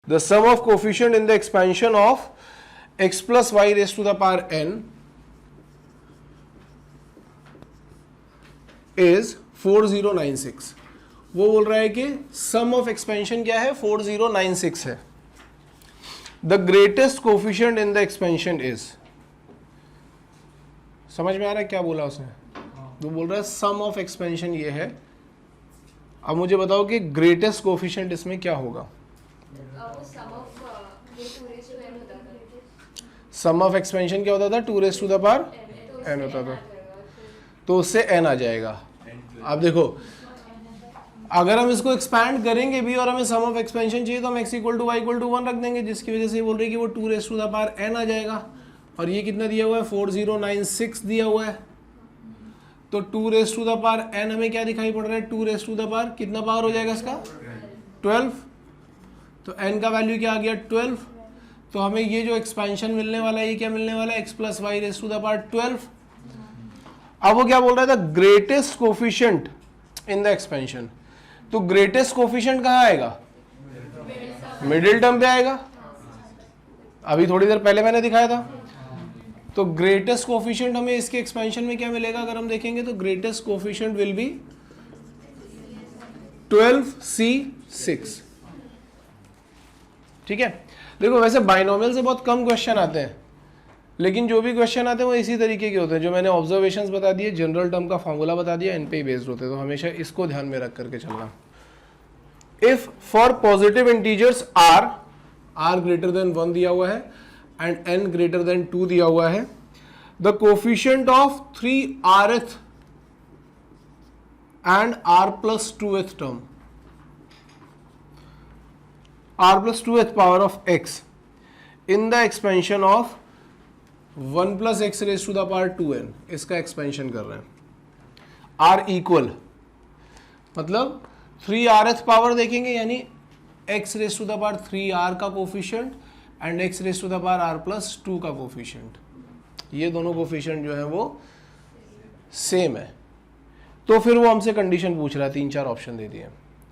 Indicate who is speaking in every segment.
Speaker 1: The sum of coefficient in the expansion of x plus y raise to the power n is 4096। वो बोल रहा है कि सम of expansion क्या है, 4096 है। The greatest coefficient in the expansion is, समझ में आ रहा है क्या बोला उसने? वो बोल रहा है सम ऑफ एक्सपेंशन ये है। अब मुझे बताओ कि ग्रेटेस्ट कोफिशिएंट इसमें क्या होगा? सम ऑफ एक्सपेंशन क्या होता था? 2 raise to the power n होता था, तो उससे n आ जाएगा। अब देखो, अगर हम इसको एक्सपैंड करेंगे भी और हमें सम ऑफ एक्सपेंशन चाहिए तो हम x equal to y equal to 1 रख देंगे, जिसकी वजह से ये बोल रहे हैं कि वो 2 raise to the power n आ जाएगा। और ये कितना दिया हुआ है? 4096 दिया हुआ है। तो 2 raise to the power n हमें क्या दिखाई पड़ रहा है? 2 रेज टू द पावर कितना पावर हो जाएगा इसका? 12। तो n का वैल्यू क्या आ गया? 12। तो हमें ये जो एक्सपेंशन मिलने वाला है, ये क्या मिलने वाला है? x plus y raise to the power 12। अब वो क्या बोल रहा है? The greatest coefficient in the expansion. तो ग्रेटेस्ट कोफिशिएंट कहाँ आएगा? मिडिल टर्म पे आएगा। अभी थोड़ी देर पहले मैंने दिखाया था। तो ग्रेटेस्ट कोफिशिएंट हमें इसके एक्सपेंशन में क्या मिलेगा? अगर हम देखेंगे तो greatest coefficient will be 12c6। ठीक है। देखो, वैसे बाइनोमियल से बहुत कम क्वेश्चन आते हैं, लेकिन जो भी क्वेश्चन आते हैं वो इसी तरीके के होते हैं। जो मैंने ऑब्जर्वेशंस बता दिए, जनरल टर्म का फॉर्मूला बता दिया, इन पे ही बेस्ड होते हैं। तो हमेशा इसको ध्यान में रख करके चलना। If for positive integers r greater than 1 दिया हुआ है एंड n ग्रेटर देन 2 दिया हुआ है, the coefficient of 3rth and r plus 2th term, r plus 2th power of x in the expansion of 1 plus x raise to the power 2n, इसका expansion कर रहे हैं। r equal मतलब 3rth power देखेंगे, यानी x raise to the power 3r का coefficient and x raise to the power r plus 2 का coefficient. ये दोनों कोफिशिएंट जो है वो सेम है। तो फिर वो हमसे कंडीशन पूछ रहा है, 3-4 ऑप्शन दे दिए।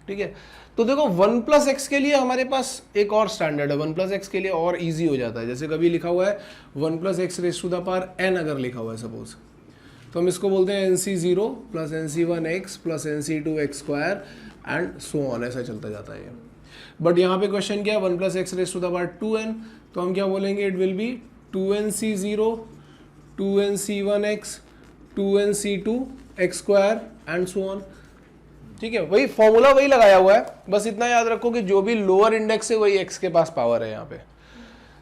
Speaker 1: ठीक है। तो देखो, 1 प्लस एक्स के लिए हमारे पास एक और स्टैंडर्ड है। 1 प्लस एक्स के लिए और इजी हो जाता है। जैसे कभी लिखा हुआ है 1 plus x raise to the power n, अगर लिखा हुआ है सपोज, तो हम इसको बोलते हैं nc0 plus nc1x plus nc2x square and so on, ऐसा चलता जाता है। बट यहाँ पे क्वेश्चन क्या है? 1 plus x raise to the power 2n, तो हम क्या बोलेंगे? It will be 2nc0 2nc1x 2nc2x square and so on. ठीक है, वही फॉर्मूला वही लगाया हुआ है, बस इतना याद रखो कि जो भी लोअर इंडेक्स है वही x के पास पावर है यहाँ पे।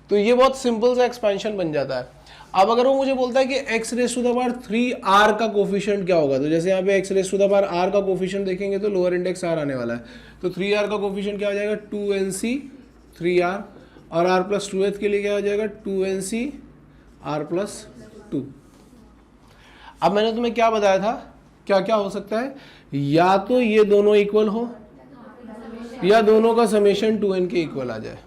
Speaker 1: तो ये बहुत सिंपल सा एक्सपेंशन बन जाता है। अब अगर वो मुझे बोलता है कि x raise to the power 3r का कोफिशिएंट क्या होगा, तो जैसे यहाँ पे x raise to the power r का कोफिशिएंट देखेंगे तो लोअर इंडेक्स r आने वाला है। तो 3r का कोफिशिएंट क्या हो जाएगा? 2nc 3r, और r प्लस 2th के लिए क्या हो जाएगा? 2nc r plus 2। अब मैंने तुम्हें क्या बताया था, क्या क्या हो सकता है? या तो ये दोनों इक्वल हो, या दोनों का समेशन 2n के इक्वल आ जाए।